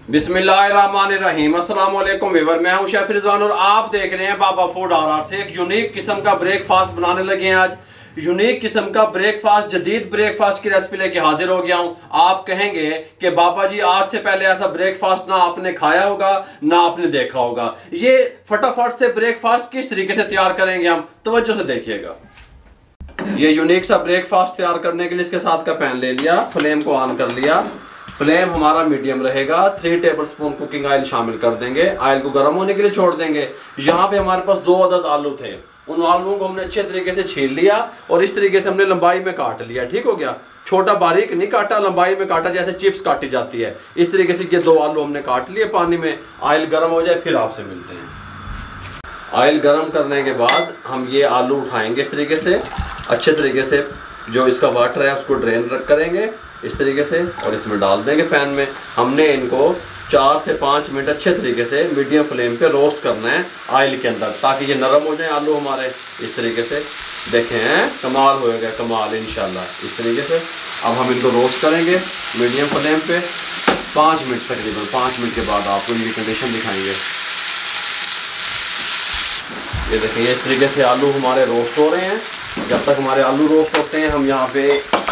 बिस्मिल्लाहिर्रहमानिर्रहीम। अस्सलाम वालेकुम वीवर, मैं हूं शेफ रिजवान और आप देख रहे हैं बाबा फूड RR से। एक यूनिक किस्म का ब्रेकफास्ट बनाने लगे हैं। आज यूनिक किस्म का ब्रेकफास्ट, जदीद ब्रेकफास्ट की रेसिपी लेके हाजिर हो गया हूं। आप कहेंगे कि बाबा जी आज से पहले ऐसा ब्रेकफास्ट ना आपने खाया होगा ना आपने देखा होगा। ये फटाफट से ब्रेकफास्ट किस तरीके से तैयार करेंगे हम, तवज्जो से देखिएगा। ये यूनिक सा ब्रेकफास्ट तैयार करने के लिए इसके साथ का पैन ले लिया, फ्लेम को ऑन कर लिया। फ्लेम हमारा मीडियम रहेगा। 3 टेबलस्पून कुकिंग ऑयल शामिल कर देंगे। ऑयल को गर्म होने के लिए छोड़ देंगे। यहाँ पे हमारे पास 2 अदद आलू थे, उन आलूओं को हमने अच्छे तरीके से छील लिया और इस तरीके से हमने लंबाई में काट लिया। ठीक हो गया, छोटा बारीक नहीं काटा, लंबाई में काटा जैसे चिप्स काटी जाती है। इस तरीके से ये 2 आलू हमने काट लिए पानी में। ऑयल गर्म हो जाए फिर आपसे मिलते हैं। ऑयल गर्म करने के बाद हम ये आलू उठाएंगे इस तरीके से, अच्छे तरीके से जो इसका वाटर है उसको ड्रेन करेंगे इस तरीके से और इसमें डाल देंगे पैन में। हमने इनको 4 से 5 मिनट अच्छे तरीके से मीडियम फ्लेम पे रोस्ट करना है ऑयल के अंदर, ताकि ये नरम हो जाए आलू हमारे। इस तरीके से देखें हैं, कमाल होएगा, कमाल इंशाल्लाह। इस तरीके से अब हम इनको रोस्ट करेंगे मीडियम फ्लेम पे 5 मिनट तकरीबन। 5 मिनट के बाद आपको इनकी कंडीशन दिखाएंगे। ये देखें, इस तरीके से आलू हमारे रोस्ट हो रहे हैं। जब तक हमारे आलू रोस्ट होते हैं हम यहाँ पे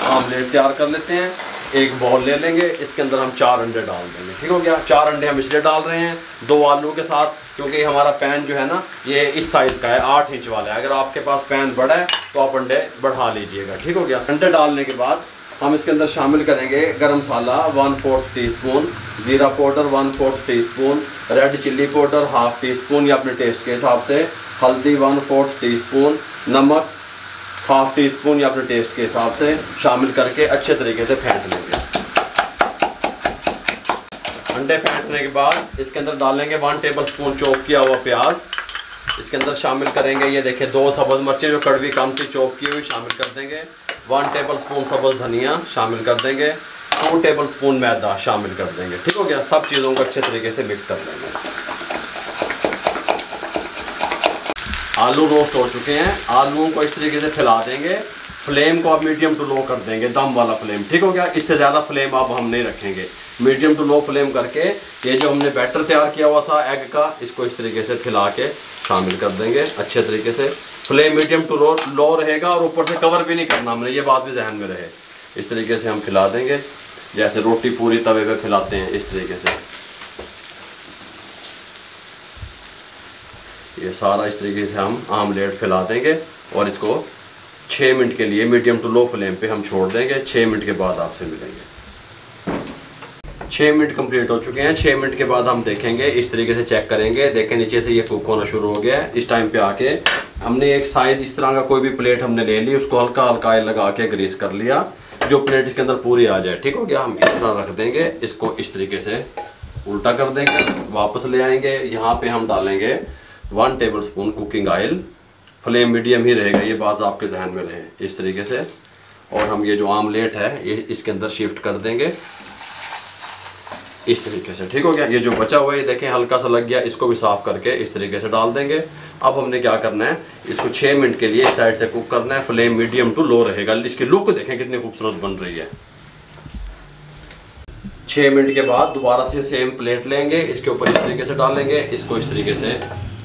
आमलेट तैयार कर लेते हैं। एक बॉल ले लेंगे, इसके अंदर हम 4 अंडे डाल देंगे। ठीक हो गया, 4 अंडे हम इसलिए डाल रहे हैं 2 आलू के साथ, क्योंकि हमारा पैन जो है ना ये इस साइज़ का है, 8 इंच वाला है। अगर आपके पास पैन बड़ा है तो आप अंडे बढ़ा लीजिएगा। ठीक हो गया। अंडे डालने के बाद हम इसके अंदर शामिल करेंगे गरम मसाला 1/4 टीस्पून, ज़ीरा powder 1/4 teaspoon, red chilli powder 1/2 teaspoon या अपने टेस्ट के हिसाब से, हल्दी 1/4 टीस्पून, नमक 1/2 टीस्पून या अपने टेस्ट के हिसाब से शामिल करके अच्छे तरीके से फेंट लेंगे। अंडे फेंटने के बाद इसके अंदर डालेंगे 1 टेबलस्पून चॉप किया हुआ प्याज। इसके अंदर शामिल करेंगे, ये देखिए 2 सब्ज़ मिर्चें जो कड़वी कम थी चॉप की हुई शामिल कर देंगे। 1 टेबलस्पून सब्ज़ धनिया शामिल कर देंगे। 2 टेबलस्पून मैदा शामिल कर देंगे। ठीक हो गया, सब चीज़ों को अच्छे तरीके से मिक्स कर लेंगे। आलू रोस्ट हो चुके हैं, आलूओं को इस तरीके से फैला देंगे। फ्लेम को आप मीडियम टू लो कर देंगे, दम वाला फ्लेम। ठीक हो गया, इससे ज़्यादा फ्लेम अब हम नहीं रखेंगे। मीडियम टू लो फ्लेम करके ये जो हमने बैटर तैयार किया हुआ था एग का, इसको इस तरीके से फैला के शामिल कर देंगे अच्छे तरीके से। फ्लेम मीडियम टू लो रहेगा और ऊपर से कवर भी नहीं करना हमने, ये बात भी जहन में रहे। इस तरीके से हम फैला देंगे जैसे रोटी पूरी तवे पे फैलाते हैं, इस तरीके से। ये सारा इस तरीके से हम आमलेट फैला देंगे और इसको 6 मिनट के लिए मीडियम टू लो फ्लेम पे हम छोड़ देंगे। 6 मिनट के बाद आपसे मिलेंगे। 6 मिनट कंप्लीट हो चुके हैं। 6 मिनट के बाद हम देखेंगे, इस तरीके से चेक करेंगे। देखें नीचे से ये कुक होना शुरू हो गया है। इस टाइम पे आके हमने एक साइज़ इस तरह का कोई भी प्लेट हमने ले ली, उसको हल्का हल्का ऑयल लगा के ग्रीस कर लिया, जो प्लेट इसके अंदर पूरी आ जाए। ठीक हो गया, हम इस तरह रख देंगे। इसको इस तरीके से उल्टा कर देंगे, वापस ले आएंगे। यहाँ पे हम डालेंगे 1 tablespoon cooking oil. Flame medium ही रहेगा, ये बात आपके जहन में रहे। इस तरीके से और हम ये जो आमलेट है ये इसके अंदर शिफ्ट कर देंगे इस तरीके से। ठीक हो गया, ये जो बचा हुआ है देखें हल्का सा लग गया, इसको भी साफ करके इस तरीके से डाल देंगे। अब हमने क्या करना है, इसको 6 मिनट के लिए इस साइड से कुक करना है। फ्लेम मीडियम टू लो रहेगा। इसकी लुक देखें कितनी खूबसूरत बन रही है। 6 मिनट के बाद दोबारा से सेम प्लेट लेंगे, इसके ऊपर इस तरीके से डालेंगे, इसको इस तरीके से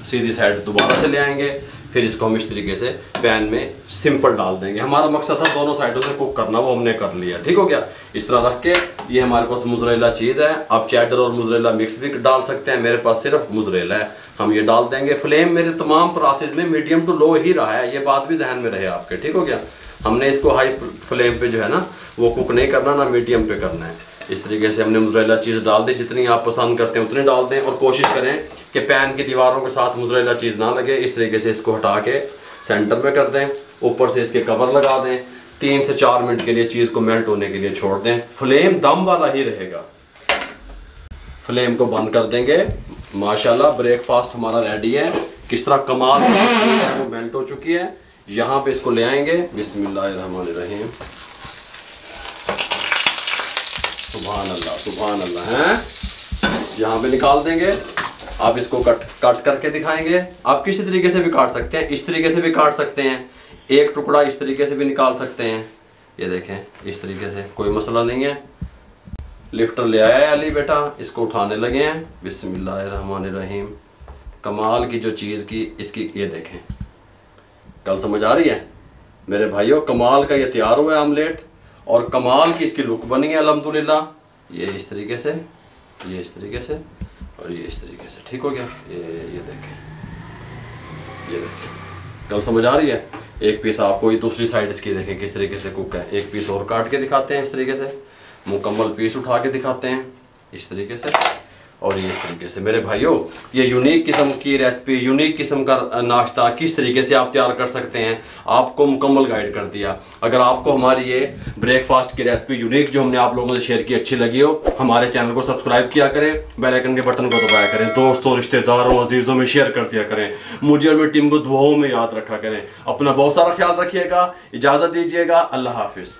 सीधी साइड दोबारा से ले आएंगे। फिर इसको हम इस तरीके से पैन में सिंपल डाल देंगे। हमारा मकसद था दोनों साइडों से कुक करना, वो हमने कर लिया। ठीक हो गया, इस तरह रख के ये हमारे पास मोज़रेला चीज़ है। आप चेडर और मोज़रेला मिक्स भी डाल सकते हैं, मेरे पास सिर्फ मोज़रेला है। हम ये डाल देंगे। फ्लेम मेरे तमाम प्रोसेस में मीडियम टू लो ही रहा है, ये बात भी जहन में रहे आपके। ठीक हो गया, हमने इसको हाई फ्लेम पे जो है ना वो कुक नहीं करना, ना मीडियम पे करना है। इस तरीके से हमने मोज़रेला चीज़ डाल दी, जितनी आप पसंद करते हैं उतनी डाल दें और कोशिश करें कि पैन की दीवारों के साथ मोज़रेला चीज़ ना लगे। इस तरीके से इसको हटा के सेंटर में कर दें, ऊपर से इसके कवर लगा दें। 3 से 4 मिनट के लिए चीज़ को मेल्ट होने के लिए छोड़ दें। फ्लेम दम वाला ही रहेगा। फ्लेम को बंद कर देंगे। माशाल्लाह ब्रेकफास्ट हमारा रेडी है। किस तरह कमाल है, वो मेल्ट हो चुकी है। यहाँ पे इसको ले आएंगे। बिस्मिल्लाहिर्रहमानिर्रहीम, सुभान अल्लाह, सुभान अल्लाह है। यहाँ पे निकाल देंगे। आप इसको कट करके दिखाएंगे। आप किसी तरीके से भी काट सकते हैं, इस तरीके से भी काट सकते हैं, एक टुकड़ा इस तरीके से भी निकाल सकते हैं। ये देखें इस तरीके से, कोई मसला नहीं है। लिफ्टर ले आया है अली बेटा, इसको उठाने लगे हैं। बिस्मिल्लाहिर्रहमानिर्रहीम। कमाल की जो चीज़ की इसकी ये देखें, कल समझ आ रही है मेरे भाइयों। कमाल का ये तैयार हुआ है आमलेट और कमाल की इसकी लुक बनी है अल्हम्दुलिल्लाह। ये इस तरीके से, ये इस तरीके से और ये इस तरीके से, ठीक हो गया। ये देखें, ये देखें, कल समझ आ रही है। एक पीस आपको ये दूसरी साइड इसकी देखें किस तरीके से कुक है। एक पीस और काट के दिखाते हैं इस तरीके से, मुकम्मल पीस उठा के दिखाते हैं इस तरीके से और ये इस तरीके से। मेरे भाइयों ये यूनिक किस्म की रेसिपी, यूनिक किस्म का नाश्ता किस तरीके से आप तैयार कर सकते हैं आपको मुकम्मल गाइड कर दिया। अगर आपको हमारी ये ब्रेकफास्ट की रेसिपी यूनिक जो हमने आप लोगों से शेयर की अच्छी लगी हो, हमारे चैनल को सब्सक्राइब किया करें, बेल आइकन के बटन को दबाया करें, दोस्तों रिश्तेदारों अजीज़ों में शेयर कर दिया करें, मुझे और मेरी टीम को दुआओं में याद रखा करें। अपना बहुत सारा ख्याल रखिएगा, इजाज़त दीजिएगा, अल्लाह हाफिज़।